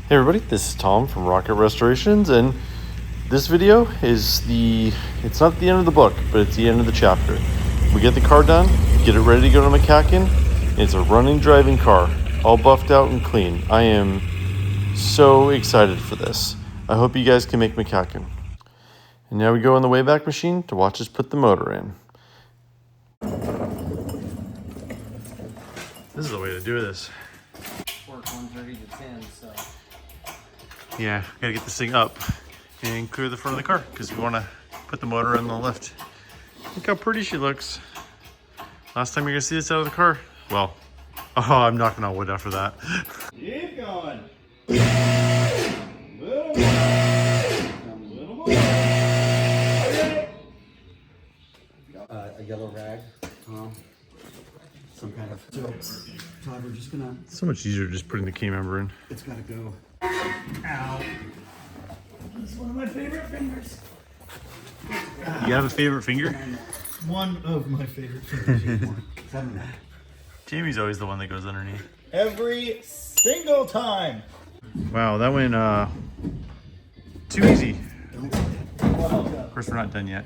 Hey everybody, this is Tom from Rocket Restorations, and this video is it's not the end of the book, but it's the end of the chapter. We get the car done, get it ready to go to McCacken, and it's a running, driving car, all buffed out and clean. I am so excited for this. I hope you guys can make McCacken. And now we go in the Wayback Machine to watch us put the motor in. This is the way to do this. Work 130 to 10, so. Yeah, gotta get this thing up and clear the front of the car because we want to put the motor on the lift. Look how pretty she looks. Last time you're gonna see this out of the car. Well, oh, I'm knocking on wood after that. Keep going. Little more. Little more. Okay. A yellow rag, some kind of. So, Todd, we're just gonna. It's so much easier just putting the key member in. It's gotta go. Ow. This is one of my favorite fingers. You have a favorite finger? One of my favorite fingers. Jamie's always the one that goes underneath. Every single time. Wow, that went too easy. Of course, we're not done yet.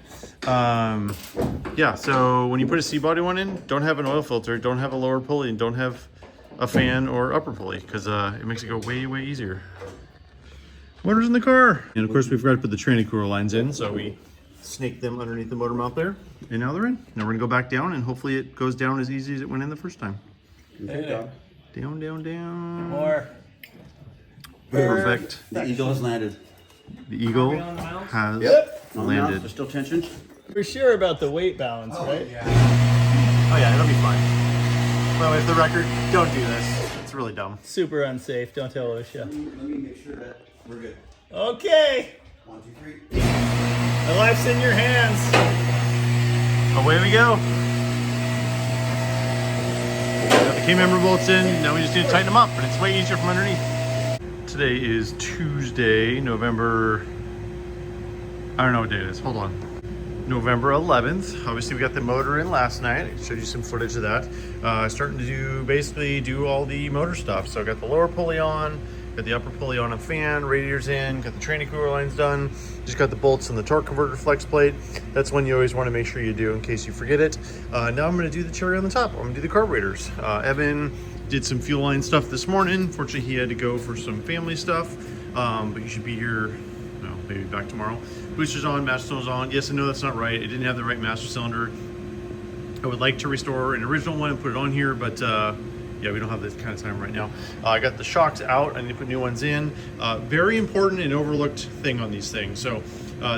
Yeah, so when you put a C-body one in, don't have an oil filter, don't have a lower pulley, and don't have a fan or upper pulley, because it makes it go way, way easier. Motor's in the car. And of course, we forgot to put the tranny cooler lines in, so we snaked them underneath the motor mount there, and now they're in. Now we're gonna go back down, and hopefully it goes down as easy as it went in the first time. Okay, Down, down, down. More. Perfect. the eagle has landed. The Eagle has Yep. landed. There's still tension. We're sure about the weight balance, right? Oh yeah, it'll be fine. Well, if the record, don't do this. It's really dumb. Super unsafe. Don't tell OSHA. Let me make sure that we're good. Okay. 1, 2, 3. My life's in your hands. Away we go. Got the key member bolts in. Now we just need to tighten them up, but it's way easier from underneath. Today is Tuesday, November, I don't know what day it is, hold on. November 11th. Obviously we got the motor in last night. I showed you some footage of that. Starting to basically do all the motor stuff. So I got the lower pulley on, got the upper pulley on a fan, radiator's in, got the tranny cooler lines done, just got the bolts and the torque converter flex plate. That's one you always want to make sure you do in case you forget it. Now I'm going to do the cherry on the top. I'm going to do the carburetors. Evan did some fuel line stuff this morning. Fortunately, he had to go for some family stuff, but you should be here, no, maybe back tomorrow. Boosters on, master cylinder's on. Yes, I know that's not right. It didn't have the right master cylinder. I would like to restore an original one and put it on here, but yeah, we don't have this kind of time right now. I got the shocks out. I need to put new ones in. Very important and overlooked thing on these things. So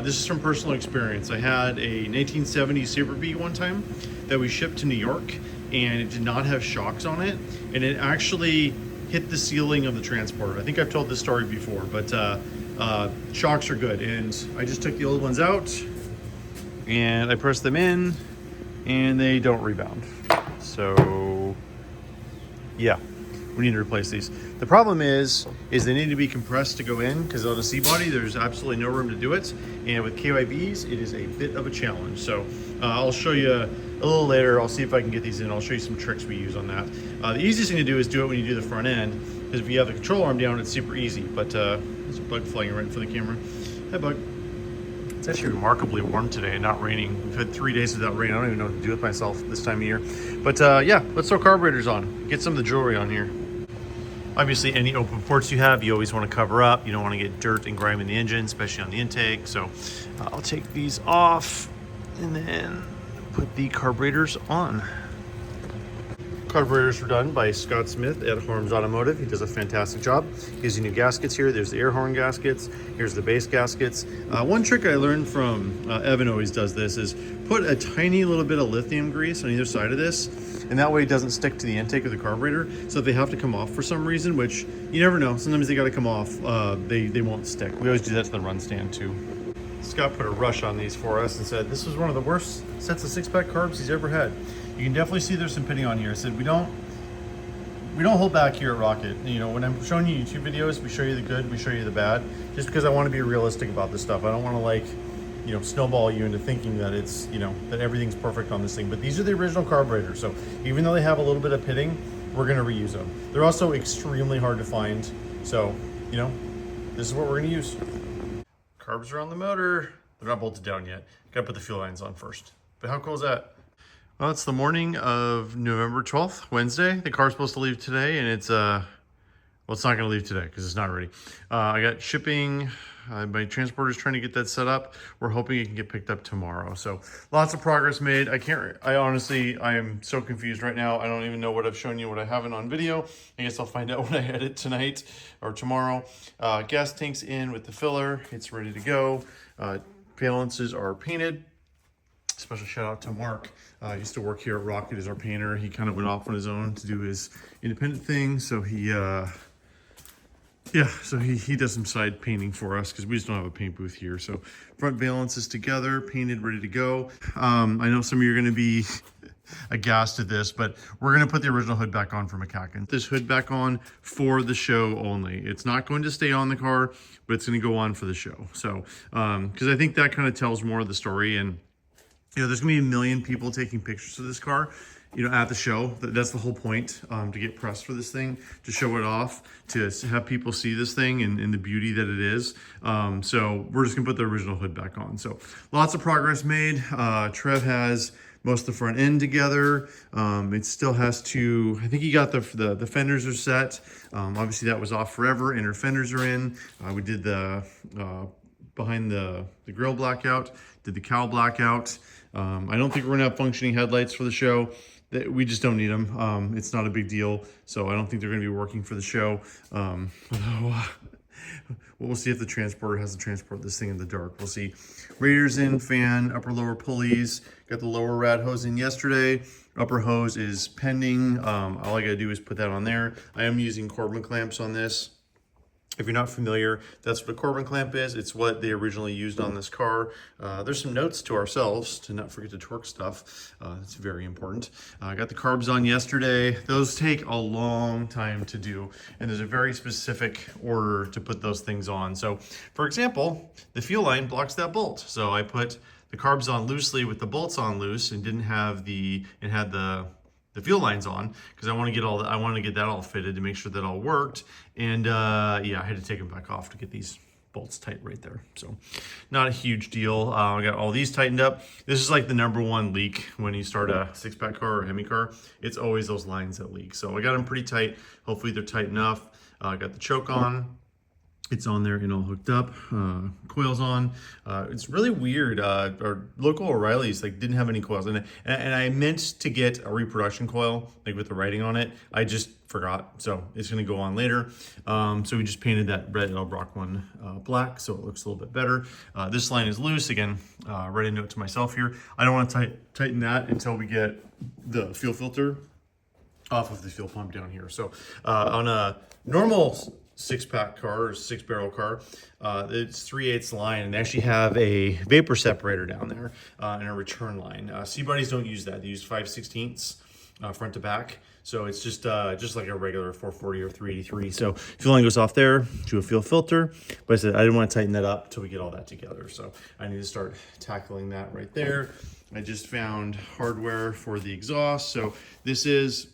this is from personal experience. I had a 1970 Sabre Beat one time that we shipped to New York, and it did not have shocks on it, and it actually hit the ceiling of the transporter. I think I've told this story before, but shocks are good. And I just took the old ones out and I pressed them in, and they don't rebound. So yeah, we need to replace these. The problem is they need to be compressed to go in, because on a C-body there's absolutely no room to do it, and with KYBs it is a bit of a challenge. So I'll show you a little later. I'll see if I can get these in. I'll show you some tricks we use on that. The easiest thing to do is do it when you do the front end, because if you have the control arm down, it's super easy. But there's a bug flying right in front of the camera. Hi, bug. It's actually remarkably warm today and not raining. We've had 3 days without rain. I don't even know what to do with myself this time of year. But yeah, let's throw carburetors on. Get some of the jewelry on here. Obviously, any open ports you have, you always want to cover up. You don't want to get dirt and grime in the engine, especially on the intake. So I'll take these off and then put the carburetors on. Carburetors were done by Scott Smith at Harms Automotive. He does a fantastic job. Gives you new gaskets here. There's the air horn gaskets. Here's the base gaskets. One trick I learned from Evan always does this is put a tiny little bit of lithium grease on either side of this, and that way it doesn't stick to the intake of the carburetor. So if they have to come off for some reason, which you never know, sometimes they got to come off, they won't stick. We always do that to the run stand too. Scott put a rush on these for us and said this was one of the worst sets of 6-pack carbs he's ever had. You can definitely see there's some pitting on here. I said we don't hold back here at Rocket. You know, when I'm showing you YouTube videos, we show you the good, we show you the bad, just because I want to be realistic about this stuff. I don't want to, like, you know, snowball you into thinking that it's, you know, that everything's perfect on this thing. But these are the original carburetors, so even though they have a little bit of pitting, we're going to reuse them. They're also extremely hard to find, so you know, this is what we're gonna use. Carbs are on the motor. They're not bolted down yet. Gotta put the fuel lines on first. But how cool is that? Well, it's the morning of November 12th, Wednesday. The car's supposed to leave today, and it's well, it's not gonna leave today because it's not ready. I got shipping. My transporter's trying to get that set up. We're hoping it can get picked up tomorrow. So lots of progress made. I honestly am so confused right now. I don't even know what I've shown you, what I haven't on video. I guess I'll find out when I edit tonight or tomorrow. Gas tank's in with the filler. It's ready to go. Valences are painted. Special shout out to Mark. He used to work here at Rocket as our painter. He kind of went off on his own to do his independent thing. So he does some side painting for us because we just don't have a paint booth here. So front valence is together, painted, ready to go. I know some of you are going to be aghast at this, but we're going to put the original hood back on for McCacken. This hood back on for the show only. It's not going to stay on the car, but it's going to go on for the show. So, because I think that kind of tells more of the story. And, you know, there's going to be a million people taking pictures of this car, you know, at the show. That's the whole point, to get press for this thing, to show it off, to have people see this thing and the beauty that it is. So we're just gonna put the original hood back on. So lots of progress made. Trev has most of the front end together. It still has to, I think he got the fenders are set. Obviously that was off forever. Inner fenders are in. We did the behind the grill blackout, did the cowl blackout. I don't think we're gonna have functioning headlights for the show. We just don't need them. It's not a big deal, so I don't think they're gonna be working for the show. We'll see if the transporter has to transport this thing in the dark. We'll see. Radiators in, fan, upper lower pulleys. Got the lower rad hose in yesterday. Upper hose is pending. All I gotta do is put that on there. I am using Corbin clamps on this. If you're not familiar, that's what a Corbin clamp is. It's what they originally used on this car. There's some notes to ourselves to not forget to torque stuff. It's very important. I got the carbs on yesterday. Those take a long time to do, and there's a very specific order to put those things on. So, for example, the fuel line blocks that bolt. So I put the carbs on loosely with the bolts on loose, and didn't have the fuel lines on because I want to get that all fitted to make sure that all worked. And yeah, I had to take them back off to get these bolts tight right there. So not a huge deal. I got all these tightened up. This is like the #1 leak when you start a 6-pack car or Hemi car. It's always those lines that leak. So I got them pretty tight. Hopefully they're tight enough. I got the choke on. It's on there and all hooked up. Coils on. It's really weird. Our local O'Reilly's like didn't have any coils, and I meant to get a reproduction coil like with the writing on it. I just forgot, so it's gonna go on later. So we just painted that red Elbrock one black, so it looks a little bit better. This line is loose again. Write a note to myself here. I don't want to tighten that until we get the fuel filter off of the fuel pump down here. So on a normal 6-pack car or 6-barrel car, it's 3/8 line, and they actually have a vapor separator down there and a return line. C-bodies don't use that. They use 5/16 front to back. So it's just like a regular 440 or 383. So fuel line goes off there to a fuel filter. But I said I didn't want to tighten that up till we get all that together. So I need to start tackling that right there. I just found hardware for the exhaust. So this is,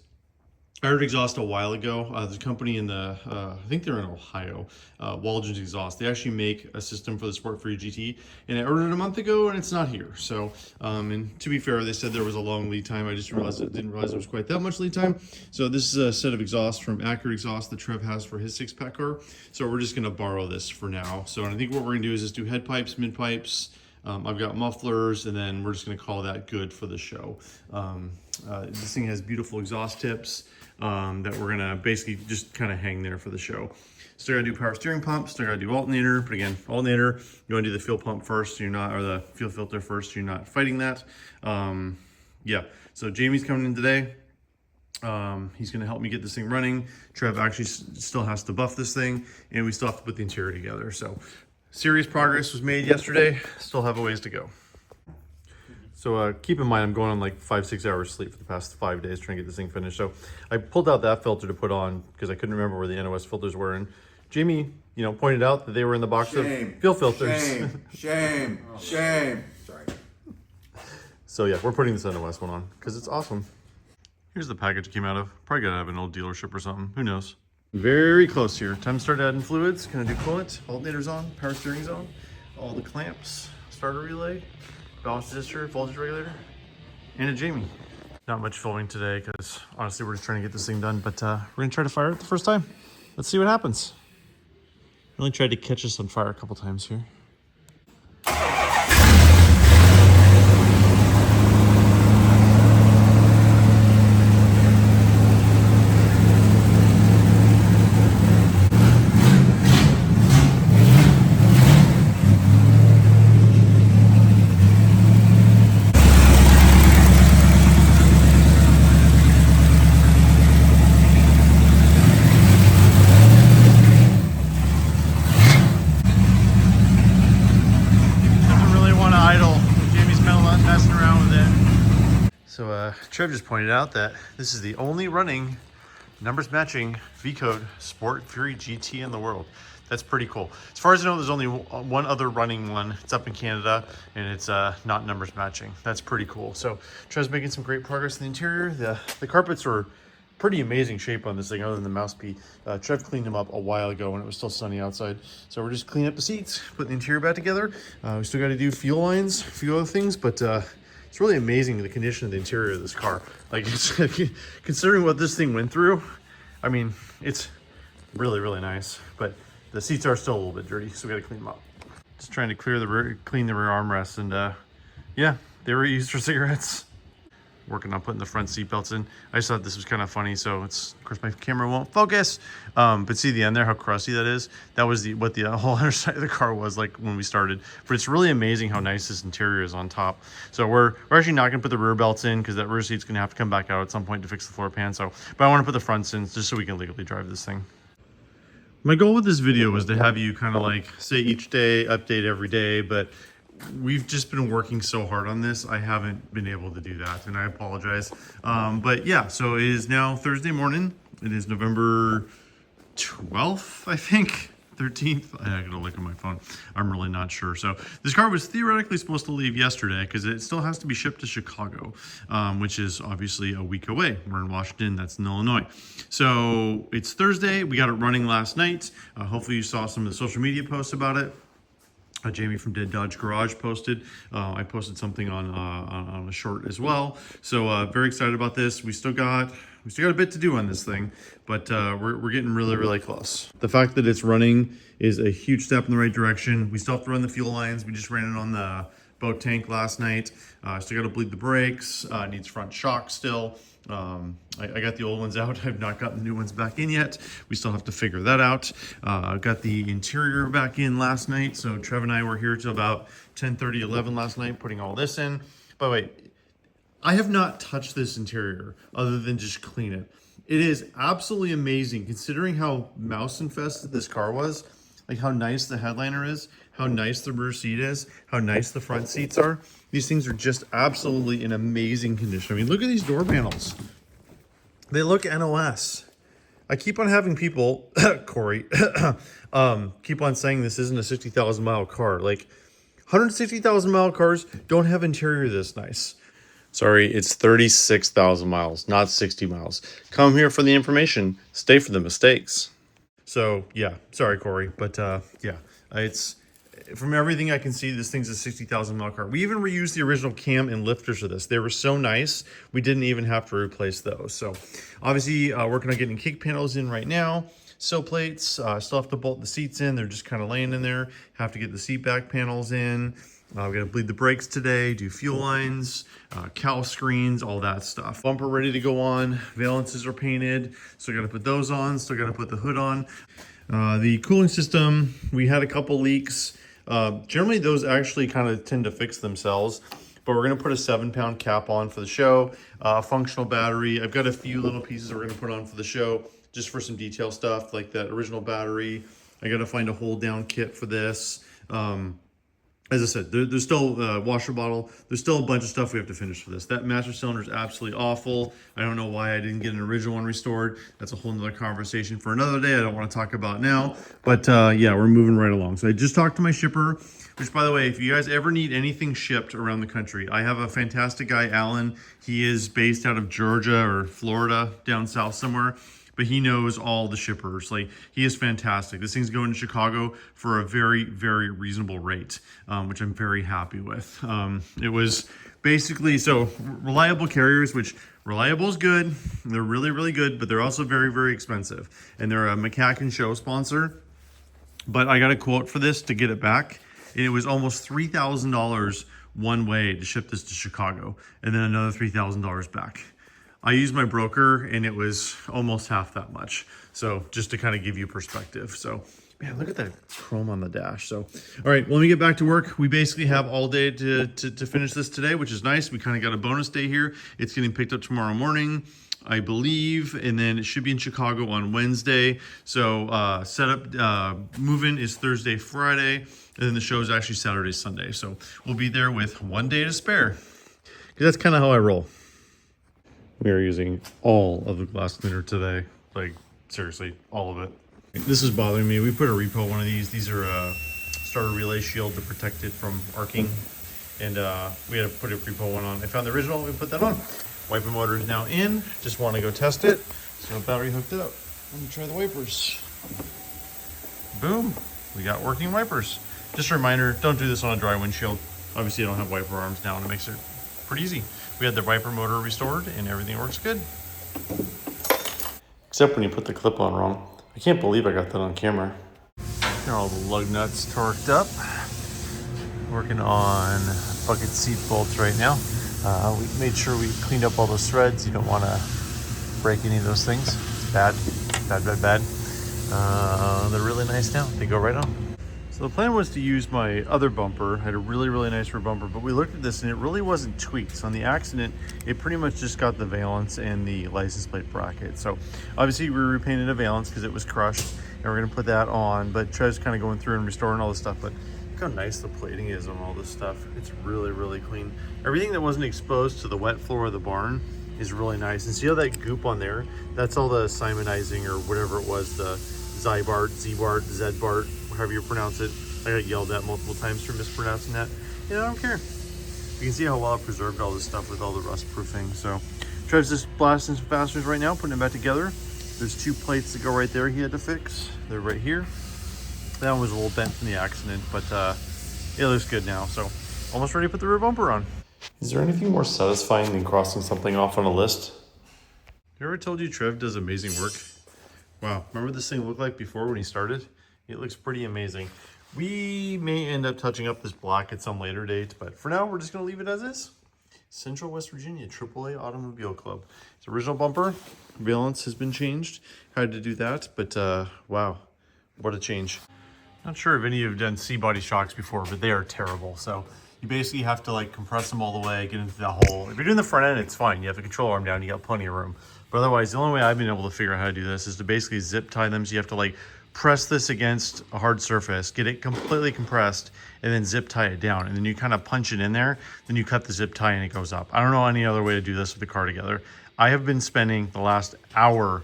I ordered exhaust a while ago. There's a company in I think they're in Ohio, Waldron's Exhaust. They actually make a system for the Sport Free GT, and I ordered it a month ago, and it's not here. So, and to be fair, they said there was a long lead time. I just didn't realize there was quite that much lead time. So this is a set of exhaust from Accurate Exhaust that Trev has for his 6-pack car. So we're just gonna borrow this for now. So and I think what we're gonna do is just do head pipes, mid pipes. I've got mufflers, and then we're just gonna call that good for the show. This thing has beautiful exhaust tips that we're gonna basically just kind of hang there for the show. Still gotta do power steering pump, still gotta do alternator, but again, alternator, you wanna do the fuel pump first, so you're not, or the fuel filter first, so you're not fighting that. Yeah, so Jamie's coming in today. He's gonna help me get this thing running. Trev actually still has to buff this thing, and we still have to put the interior together. So serious progress was made yesterday, still have a ways to go. So keep in mind, I'm going on like 5-6 hours sleep for the past 5 days trying to get this thing finished. So I pulled out that filter to put on because I couldn't remember where the NOS filters were. And Jamie, you know, pointed out that they were in the box of fuel filters. Shame. Sorry. So yeah, we're putting this NOS one on because it's awesome. Here's the package it came out of. Probably got to have an old dealership or something. Who knows? Very close here. Time to start adding fluids. Gonna do coolant, alternators on, power steering's on, all the clamps, starter relay, balance resistor, voltage regulator, and a Jamie. Not much filming today because honestly we're just trying to get this thing done, but we're gonna try to fire it the first time. Let's see what happens. I only tried to catch us on fire a couple times here. So Trev just pointed out that this is the only running numbers matching V-Code Sport Fury GT in the world. That's pretty cool. As far as I know, there's only one other running one. It's up in Canada and it's not numbers matching. That's pretty cool. So Trev's making some great progress in the interior. The carpets were pretty amazing shape on this thing other than the mouse pea. Trev cleaned them up a while ago when it was still sunny outside. So we're just cleaning up the seats, putting the interior back together. We still got to do fuel lines, a few other things, but it's really amazing the condition of the interior of this car. Like, it's, considering what this thing went through, I mean, it's really, really nice. But the seats are still a little bit dirty, so we got to clean them up. Just trying to clean the rear armrests, and yeah, they were used for cigarettes. Working on putting the front seat belts in. I just thought this was kind of funny, so it's, of course my camera won't focus. But see the end there, how crusty that is? That was what the whole underside of the car was like when we started. But it's really amazing how nice this interior is on top. So we're actually not gonna put the rear belts in because that rear seat's gonna have to come back out at some point to fix the floor pan. So, but I wanna put the fronts in just so we can legally drive this thing. My goal with this video was to have you kind of like say each day, update every day, but we've just been working so hard on this. I haven't been able to do that, and I apologize. But yeah, so it is now Thursday morning. It is November 12th, I think. 13th. I gotta look at my phone. I'm really not sure. So this car was theoretically supposed to leave yesterday because it still has to be shipped to Chicago, which is obviously a week away. We're in Washington, that's in Illinois. So it's Thursday. We got it running last night. Hopefully you saw some of the social media posts about it. Jamie from Dead Dodge Garage posted. I posted something on a short as well. So very excited about this. We still got a bit to do on this thing, but we're getting really, really close. The fact that it's running is a huge step in the right direction. We still have to run the fuel lines. We just ran it on the boat tank last night. Still got to bleed the brakes. Needs front shock still. I got the old ones out. I've not gotten the new ones back in yet. We still have to figure that out. Got the interior back in last night. So Trev and I were here till about 10:30, 11 last night, putting all this in. By the way, I have not touched this interior other than just clean it. It is absolutely amazing considering how mouse infested this car was. Like how nice the headliner is, how nice the rear seat is, how nice the front seats are. These things are just absolutely in amazing condition. I mean, look at these door panels. They look NOS. I keep on having people, Corey, keep on saying this isn't a 60,000 mile car. Like 160,000 mile cars don't have interior this nice. Sorry, it's 36,000 miles, not 60 miles. Come here for the information, stay for the mistakes. So yeah, sorry Corey, but yeah, it's from everything I can see, this thing's a 60,000 mile car. We even reused the original cam and lifters of this. They were so nice, we didn't even have to replace those. So obviously working on getting kick panels in right now. Sill plates, still have to bolt the seats in. They're just kind of laying in there. Have to get the seat back panels in. We got to bleed the brakes today, do fuel lines, cowl screens, all that stuff. Bumper ready to go on. Valences are painted. Still got to put those on. Still got to put the hood on. The cooling system, we had a couple leaks. Generally, those actually kind of tend to fix themselves. But we're going to put a 7-pound cap on for the show. Functional battery. I've got a few little pieces we're going to put on for the show just for some detail stuff like that original battery. I got to find a hold down kit for this. As I said, there's still a washer bottle. There's still a bunch of stuff we have to finish for this. That master cylinder is absolutely awful. I don't know why I didn't get an original one restored. That's a whole nother conversation for another day. I don't want to talk about now. But yeah, we're moving right along. So I just talked to my shipper, which by the way, if you guys ever need anything shipped around the country, I have a fantastic guy, Alan. He is based out of Georgia or Florida, down south somewhere. but he knows all the shippers. Like, he is fantastic. This thing's going to Chicago for a very, very reasonable rate, which I'm very happy with. It was basically, so reliable carriers, which reliable is good. They're really, really good, but they're also very, very expensive. And they're a McCacken show sponsor. But I got a quote for this to get it back. And it was almost $3,000 one way to ship this to Chicago, and then another $3,000 back. I used my broker and it was almost half that much. So just to kind of give you perspective. So man, look at that chrome on the dash. So, all right, let me get back to work. We basically have all day to finish this today, which is nice. We kind of got a bonus day here. It's getting picked up tomorrow morning, I believe, and then it should be in Chicago on Wednesday. So move-in is Thursday, Friday, and then the show is actually Saturday, Sunday. So we'll be there with one day to spare, because that's kind of how I roll. We are using all of the glass cleaner today. Like, seriously, all of it. This is bothering me. We put a repo on one of these. These are a starter relay shield to protect it from arcing. And we had to put a repo one on. I found the original, we put that on. Wiper motor is now in. Just want to go test it. So battery hooked up. Let me try the wipers. Boom, we got working wipers. Just a reminder, don't do this on a dry windshield. Obviously I don't have wiper arms now, and it makes it pretty easy. We had the wiper motor restored and everything works good. Except when you put the clip on wrong. I can't believe I got that on camera. Got all the lug nuts torqued up. Working on bucket seat bolts right now. We made sure we cleaned up all those threads. You don't want to break any of those things. It's bad, bad, bad, bad. They're really nice now. They go right on. So the plan was to use my other bumper. I had a really, really nice rear bumper, but we looked at this and it really wasn't tweaked. So on the accident, it pretty much just got the valance and the license plate bracket. So obviously we repainted a valance because it was crushed, and we're gonna put that on, but Trev's kind of going through and restoring all this stuff. But look how nice the plating is on all this stuff. It's really, really clean. Everything that wasn't exposed to the wet floor of the barn is really nice. And see how that goop on there? That's all the simonizing or whatever it was, the Z-Bart, Z-Bart, however you pronounce it. I got yelled at multiple times for mispronouncing that. Yeah, I don't care. You can see how well I preserved all this stuff with all the rust proofing. So Trev's just blasting some fasteners right now, putting it back together. There's two plates that go right there he had to fix. They're right here. That one was a little bent from the accident, but it looks good now. So almost ready to put the rear bumper on. Is there anything more satisfying than crossing something off on a list? Have I ever told you Trev does amazing work? Wow, remember this thing looked like before when he started? It looks pretty amazing. We may end up touching up this black at some later date, but for now, we're just gonna leave it as is. Central West Virginia AAA Automobile Club. It's original bumper, valance has been changed. Had to do that, but wow, what a change. Not sure if any of you have done C-body shocks before, but they are terrible. So you basically have to like compress them all the way, get into the hole. If you're doing the front end, it's fine. You have the control arm down, you got plenty of room. But otherwise, the only way I've been able to figure out how to do this is to basically zip tie them. So you have to like press this against a hard surface, get it completely compressed, and then zip tie it down. And then you kind of punch it in there, then you cut the zip tie and it goes up. I don't know any other way to do this with the car together. I have been spending the last hour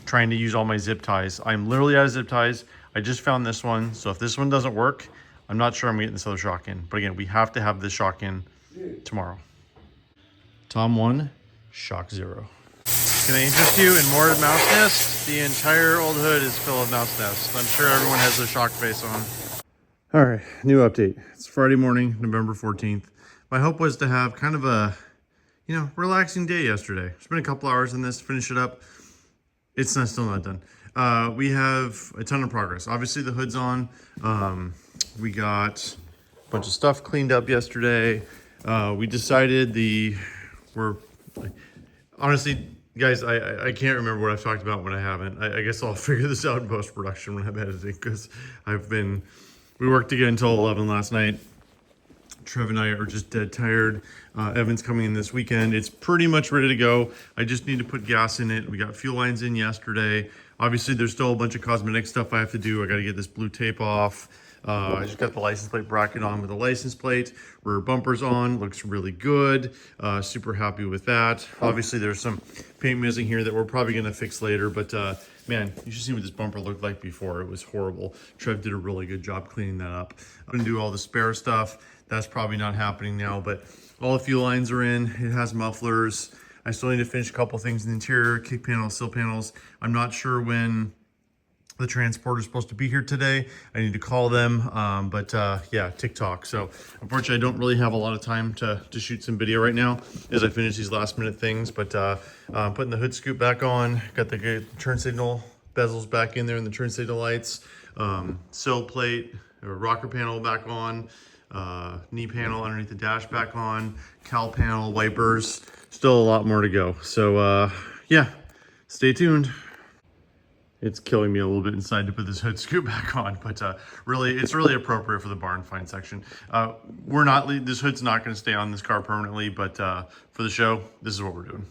trying to use all my zip ties. I'm literally out of zip ties. I just found this one. So if this one doesn't work, I'm not sure I'm getting this other shock in. But again, we have to have this shock in tomorrow. Tom 1, shock 0. Can I interest you in more mouse nest? The entire old hood is full of mouse nests. I'm sure everyone has their shock face on. All right, new update. It's Friday morning, November 14th. My hope was to have kind of a, relaxing day yesterday. Spent a couple hours in this, finish it up. It's still not done. We have a ton of progress. Obviously the hood's on. We got a bunch of stuff cleaned up yesterday. We decided honestly, guys, I can't remember what I've talked about when I haven't. I guess I'll figure this out in post-production when I'm editing, because we worked again until 11 last night. Trev and I are just dead tired. Evan's coming in this weekend. It's pretty much ready to go. I just need to put gas in it. We got fuel lines in yesterday. Obviously, there's still a bunch of cosmetic stuff I have to do. I got to get this blue tape off. I just got the license plate bracket on with the license plate. Rear bumper's on, looks really good. Super happy with that. Obviously there's some paint missing here that we're probably gonna fix later, but man, you should see what this bumper looked like before. It was horrible. Trev did a really good job cleaning that up. I'm gonna do all the spare stuff. That's probably not happening now, but all the fuel lines are in. It has mufflers. I still need to finish a couple things in the interior, kick panels, sill panels. I'm not sure when the transporter is supposed to be here today. I need to call them, yeah, TikTok. So unfortunately, I don't really have a lot of time to shoot some video right now as I finish these last minute things. But putting the hood scoop back on, got the good turn signal bezels back in there and the turn signal lights, sill plate, or rocker panel back on, knee panel underneath the dash back on, cowl panel, wipers. Still a lot more to go. So yeah, stay tuned. It's killing me a little bit inside to put this hood scoop back on, but really, it's really appropriate for the barn find section. This hood's not going to stay on this car permanently, but for the show, this is what we're doing.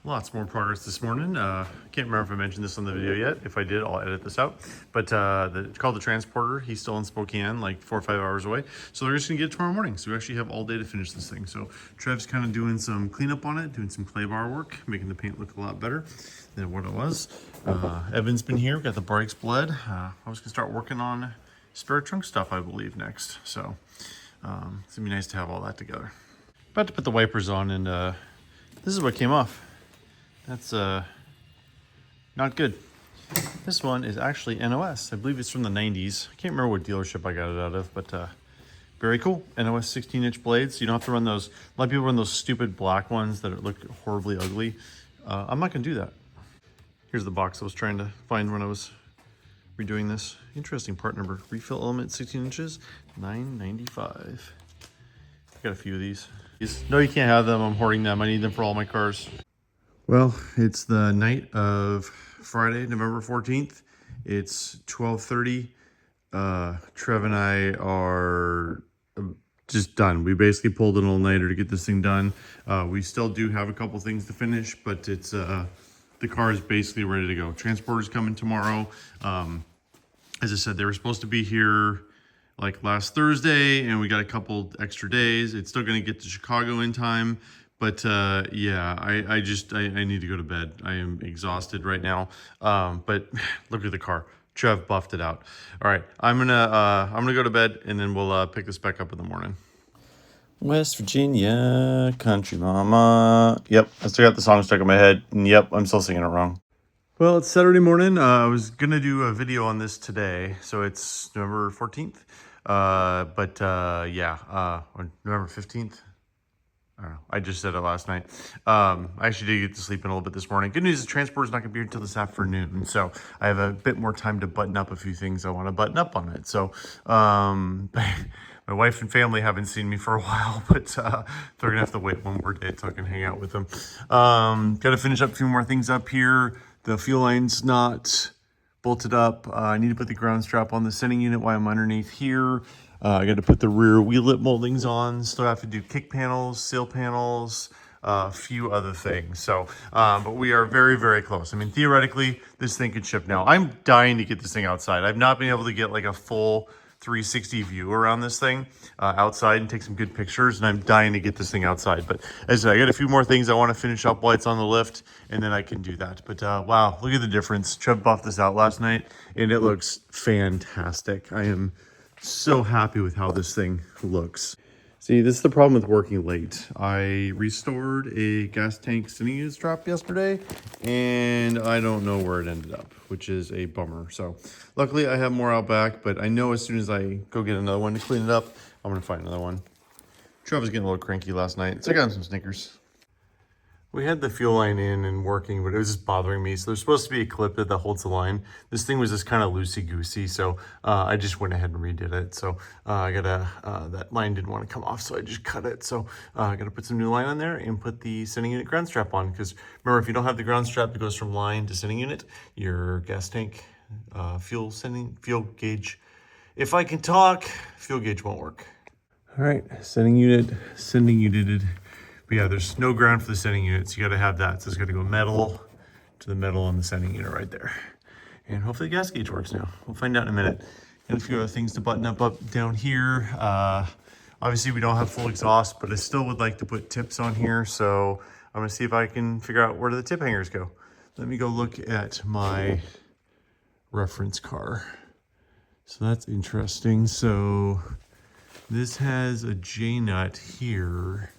Lots more progress this morning. Can't remember if I mentioned this on the video yet. If I did, I'll edit this out. But it's called the transporter. He's still in Spokane, like 4 or 5 hours away. So they're just gonna get it tomorrow morning. So we actually have all day to finish this thing. So Trev's kind of doing some cleanup on it, doing some clay bar work, making the paint look a lot better than what it was. Evan's been here, got the brakes bled. I was gonna start working on spare trunk stuff, I believe, next. So it's gonna be nice to have all that together. About to put the wipers on, and this is what came off. That's not good. This one is actually NOS. I believe it's from the 90s. I can't remember what dealership I got it out of, but very cool. NOS 16-inch blades. You don't have to run those. A lot of people run those stupid black ones that look horribly ugly. I'm not going to do that. Here's the box I was trying to find when I was redoing this. Interesting part number. Refill element 16 inches, $9.95. I got a few of these. No, you can't have them. I'm hoarding them. I need them for all my cars. Well, it's the night of Friday, November 14th. It's 12:30. Trev and I are just done. We basically pulled an all-nighter to get this thing done. We still do have a couple things to finish, but it's the car is basically ready to go. Transporter's coming tomorrow. As I said, they were supposed to be here like last Thursday, and we got a couple extra days. It's still going to get to Chicago in time. But yeah, I need to go to bed. I am exhausted right now. But look at the car. Trev buffed it out. All right, I'm gonna go to bed, and then we'll pick this back up in the morning. West Virginia, country mama. Yep, I still got the song stuck in my head. And yep, I'm still singing it wrong. Well, it's Saturday morning. I was gonna do a video on this today, so it's November 14th. Yeah, or November 15th. I don't know. I just said it last night. I actually did get to sleep in a little bit this morning. Good news is the transporter's not going to be here until this afternoon. So I have a bit more time to button up a few things I want to button up on it. So my wife and family haven't seen me for a while, but they're going to have to wait one more day so I can hang out with them. Got to finish up a few more things up here. The fuel line's not bolted up. I need to put the ground strap on the sending unit while I'm underneath here. I got to put the rear wheel lip moldings on. Still have to do kick panels, sill panels, a few other things. So, but we are very, very close. I mean, theoretically, this thing could ship now. I'm dying to get this thing outside. I've not been able to get like a full 360 view around this thing outside and take some good pictures, and I'm dying to get this thing outside. But as I said, I got a few more things I want to finish up while it's on the lift, and then I can do that. But wow, look at the difference. Trev buffed this out last night, and it looks fantastic. I am so happy with how this thing looks. See, this is the problem with working late. I restored a gas tank sending unit strap yesterday, and I don't know where it ended up, which is a bummer. So luckily I have more out back, but I know as soon as I go get another one to clean it up, I'm gonna find another one. Trev was getting a little cranky last night, so I got him some Snickers. We had the fuel line in and working, but it was just bothering me. So there's supposed to be a clip that holds the line. This thing was just kind of loosey-goosey, so I just went ahead and redid it. So I gotta, that line didn't want to come off, so I just cut it. So I gotta put some new line on there and put the sending unit ground strap on. Because remember, if you don't have the ground strap that goes from line to sending unit, your gas tank, fuel gauge, if I can talk, fuel gauge won't work. All right, sending unit. But yeah, there's no ground for the sending unit, so you gotta have that. So it's gotta go metal to the metal on the sending unit right there. And hopefully the gas gauge works now. We'll find out in a minute. Got a few other things to button up down here. Obviously we don't have full exhaust, but I still would like to put tips on here. So I'm gonna see if I can figure out where do the tip hangers go. Let me go look at my reference car. So that's interesting. So this has a J-nut here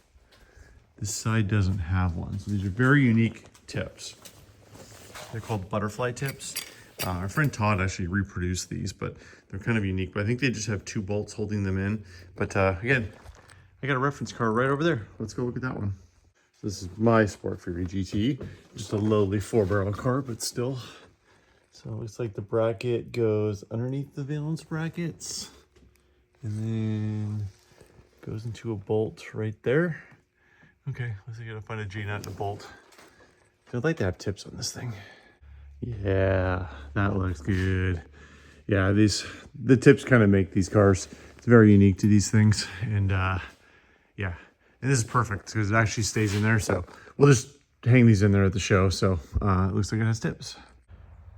This side doesn't have one. So these are very unique tips. They're called butterfly tips. Our friend Todd actually reproduced these, but they're kind of unique. But I think they just have 2 bolts holding them in. But again, I got a reference car right over there. Let's go look at that one. So this is my Sport Fury GT, just a lowly 4-barrel car, but still. So it looks like the bracket goes underneath the valence brackets and then goes into a bolt right there. Okay, let's see, I gotta find a G-nut and a bolt. I'd like to have tips on this thing. Yeah, that looks good. Yeah, the tips kind of make these cars. It's very unique to these things. And yeah, and this is perfect because it actually stays in there. So we'll just hang these in there at the show. So it looks like it has tips.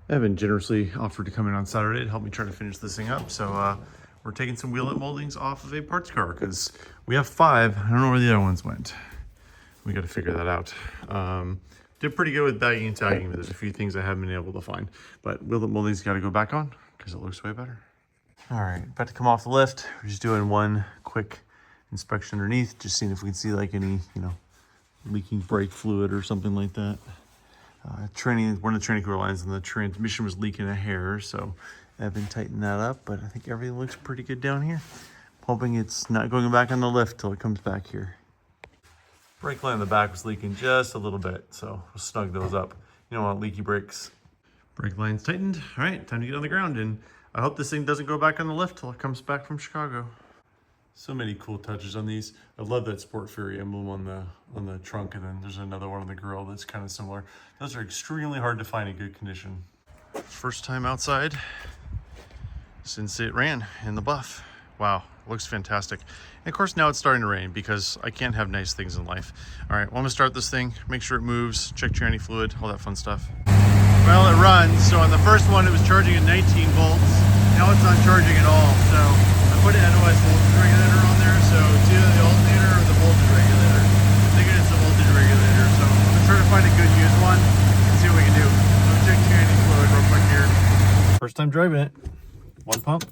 Evan generously offered to come in on Saturday to help me try to finish this thing up. So we're taking some wheellet moldings off of a parts car because we have 5. I don't know where the other ones went. We got to figure that out. Did pretty good with bagging and tagging, but there's a few things I haven't been able to find. But wheellet molding's got to go back on because it looks way better. All right, about to come off the lift. We're just doing one quick inspection underneath, just seeing if we can see like any, leaking brake fluid or something like that. One of the training core lines and the transmission was leaking a hair, so I've been tightening that up, but I think everything looks pretty good down here. Hoping it's not going back on the lift till it comes back here. Brake line in the back was leaking just a little bit, so we'll snug those up. You don't want leaky brakes. Brake line's tightened. All right, time to get on the ground, and I hope this thing doesn't go back on the lift till it comes back from Chicago. So many cool touches on these. I love that Sport Fury emblem on the trunk, and then there's another one on the grill that's kind of similar. Those are extremely hard to find in good condition. First time outside since it ran in the buff. Wow, looks fantastic. And of course now it's starting to rain because I can't have nice things in life. All right, well, I'm gonna start this thing, make sure it moves, check tranny fluid, all that fun stuff. Well, it runs. So on the first one, it was charging at 19 volts. Now it's not charging at all. So I put an NOS voltage regulator on there. So it's either the alternator or the voltage regulator. I'm thinking it's the voltage regulator. So I'm gonna try to find a good used one and see what we can do. So check tranny fluid real quick here. First time driving it. One pump.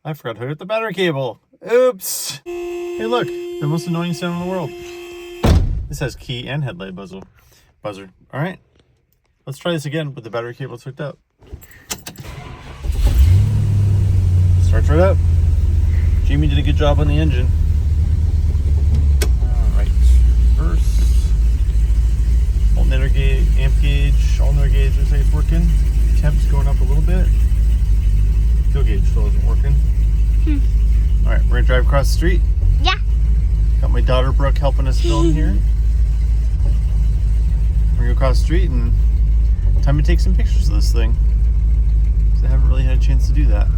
I forgot to hook up the battery cable. Oops. Hey, look, the most annoying sound in the world. This has key and headlight buzzer. All right, let's try this again with the battery cable hooked up. Starts right up. Jamie did a good job on the engine. All right, reverse. Alternator gauge, amp gauge, alternator gauge looks like it's working. Temp's going up a little bit. Fuel gauge still isn't working. All right, we're gonna drive across the street. Yeah. Got my daughter Brooke helping us film here. We're gonna go across the street and time to take some pictures of this thing. Because I haven't really had a chance to do that.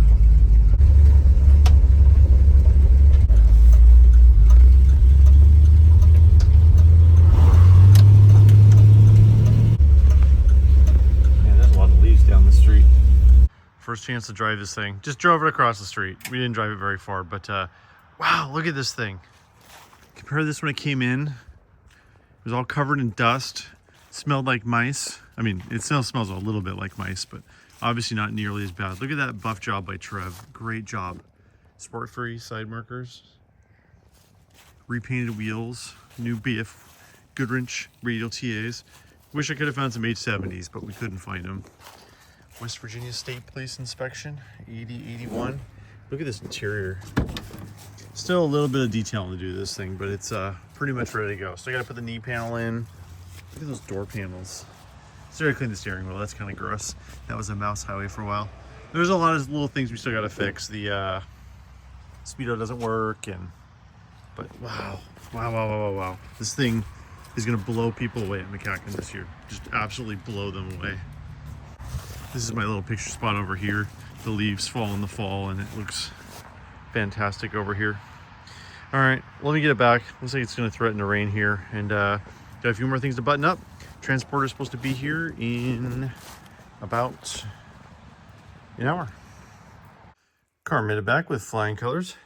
Man, there's a lot of leaves down the street. First chance to drive this thing. Just drove it across the street. We didn't drive it very far, but wow, look at this thing. Compare this when it came in. It was all covered in dust. Smelled like mice. I mean, it still smells a little bit like mice, but obviously not nearly as bad. Look at that buff job by Trev. Great job. Sport Fury side markers. Repainted wheels. New BF Goodwrench radial TAs. Wish I could have found some H70s, but we couldn't find them. West Virginia State Police inspection, 8081. Look at this interior. Still a little bit of detailing to do this thing, but it's pretty much ready to go. So I gotta put the knee panel in. Look at those door panels. Started to clean the steering wheel, that's kind of gross. That was a mouse highway for a while. There's a lot of little things we still gotta fix. The speedo doesn't work, but wow. This thing is gonna blow people away at McCacken this year. Just absolutely blow them away. This is my little picture spot over here. The leaves fall in the fall and it looks fantastic over here. All right, let me get it back. Looks like it's gonna threaten to rain here, and got a few more things to button up. Transporter is supposed to be here in about an hour. Car made it back with flying colors.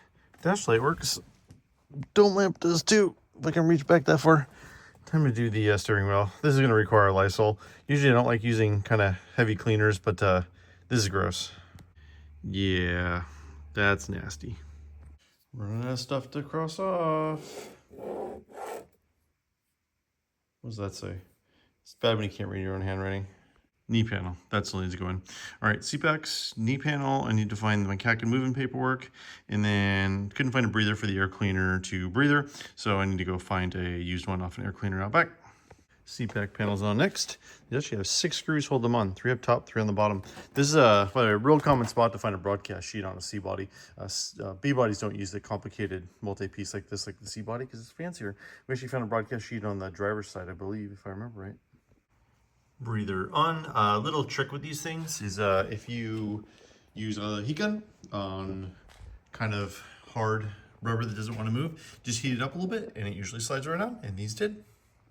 Dash light works. Dome lamp does too, if I can reach back that far. Time to do the steering wheel. This is gonna require Lysol. Usually I don't like using kind of heavy cleaners, but this is gross. Yeah, that's nasty. Running out of stuff to cross off. What does that say? It's bad when you can't read your own handwriting. Knee panel, that still needs to go in. All right, seat backs, knee panel. I need to find my McCacken moving paperwork, and then couldn't find a breather for the air cleaner to breather, so I need to go find a used one off an air cleaner out back. Seat back panels on next. You actually have 6 screws, hold them on, 3 up top, 3 on the bottom. This is a real common spot to find a broadcast sheet on a C body. B bodies don't use the complicated multi-piece like this, like the C body, because it's fancier. We actually found a broadcast sheet on the driver's side, I believe, if I remember right. Breather on. A little trick with these things is if you use a heat gun on kind of hard rubber that doesn't want to move, just heat it up a little bit and it usually slides right out, and these did.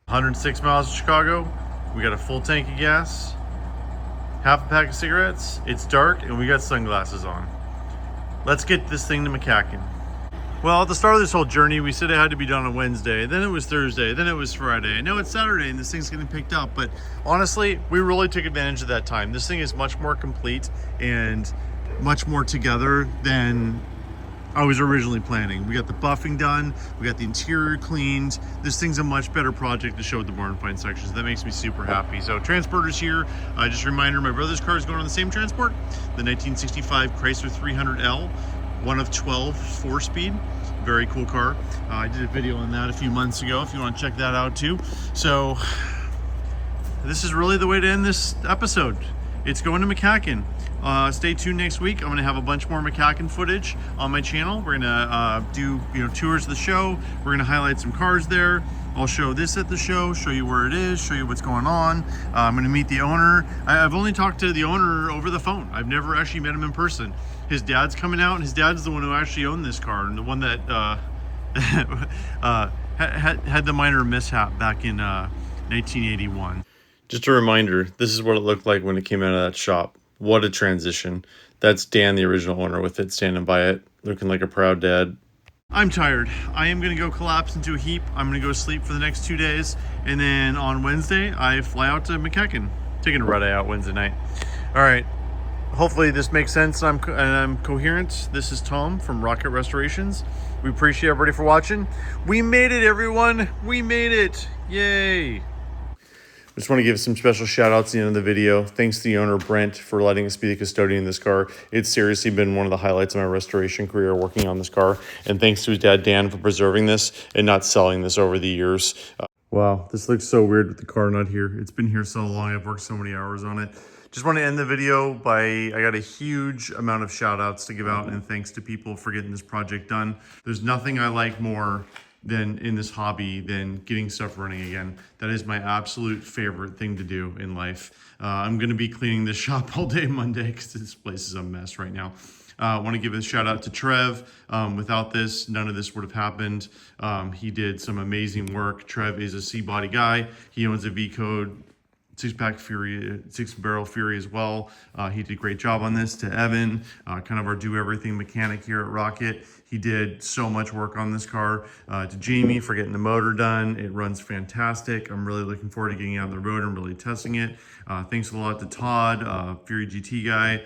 106 miles to Chicago. We got a full tank of gas, half a pack of cigarettes. It's dark and we got sunglasses on. Let's get this thing to McCacken. Well, at the start of this whole journey, we said it had to be done on Wednesday, then it was Thursday, then it was Friday. Now it's Saturday and this thing's getting picked up, but honestly, we really took advantage of that time. This thing is much more complete and much more together than I was originally planning. We got the buffing done, we got the interior cleaned. This thing's a much better project to show at the barn find sections. That makes me super happy. So transporter's here. Just a reminder, my brother's car is going on the same transport, the 1965 Chrysler 300L. One of 12 4-speed, very cool car. I did a video on that a few months ago if you want to check that out too. So this is really the way to end this episode. It's going to McCacken. Stay tuned next week. I'm gonna have a bunch more McCacken footage on my channel. We're gonna do tours of the show. We're gonna highlight some cars there. I'll show this at the show, show you where it is, show you what's going on. I'm gonna meet the owner. I've only talked to the owner over the phone. I've never actually met him in person. His dad's coming out, and his dad's the one who actually owned this car, and the one that had the minor mishap back in 1981. Just a reminder, this is what it looked like when it came out of that shop. What a transition. That's Dan, the original owner, with it, standing by it, looking like a proud dad. I'm tired. I am gonna go collapse into a heap. I'm gonna go sleep for the next 2 days, and then on Wednesday, I fly out to McCacken. Taking a red eye out Wednesday night. All right. Hopefully this makes sense and I'm coherent. This is Tom from Rocket Restorations. We appreciate everybody for watching. We made it, everyone. We made it. Yay. I just want to give some special shout outs at the end of the video. Thanks to the owner, Brent, for letting us be the custodian of this car. It's seriously been one of the highlights of my restoration career working on this car. And thanks to his dad, Dan, for preserving this and not selling this over the years. Wow, this looks so weird with the car not here. It's been here so long. I've worked so many hours on it. Just want to end the video by, I got a huge amount of shout outs to give out and thanks to people for getting this project done. There's nothing I like more than in this hobby than getting stuff running again. That is my absolute favorite thing to do in life. I'm gonna be cleaning this shop all day Monday because this place is a mess right now. I want to give a shout out to Trev. Without this, none of this would have happened. He did some amazing work. Trev is a C-body guy. He owns a V-Code 6-barrel Fury as well. He did a great job on this. To Evan, kind of our do-everything mechanic here at Rocket. He did so much work on this car. To Jamie for getting the motor done. It runs fantastic. I'm really looking forward to getting out on the road and really testing it. Thanks a lot to Todd, Fury GT guy.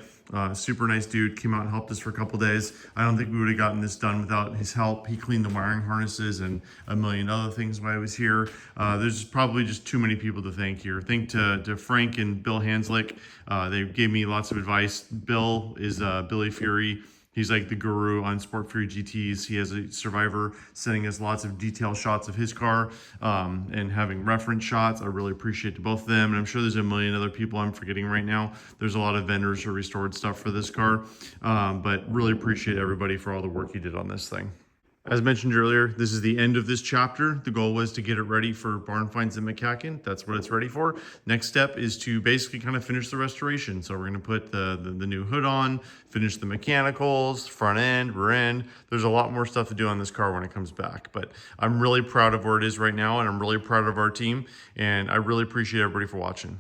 Super nice dude, came out and helped us for a couple days. I don't think we would have gotten this done without his help. He cleaned the wiring harnesses and a million other things while I was here. There's probably just too many people to thank here. Thank to Frank and Bill Hanslick. They gave me lots of advice. Bill is Billy Fury. He's like the guru on Sport Fury GTs. He has a Survivor sending us lots of detailed shots of his car and having reference shots. I really appreciate both of them. And I'm sure there's a million other people I'm forgetting right now. There's a lot of vendors who restored stuff for this car, but really appreciate everybody for all the work you did on this thing. As mentioned earlier, this is the end of this chapter. The goal was to get it ready for barn finds in McCacken. That's what it's ready for. Next step is to basically kind of finish the restoration. So we're gonna put the new hood on, finish the mechanicals, front end, rear end. There's a lot more stuff to do on this car when it comes back. But I'm really proud of where it is right now, and I'm really proud of our team. And I really appreciate everybody for watching.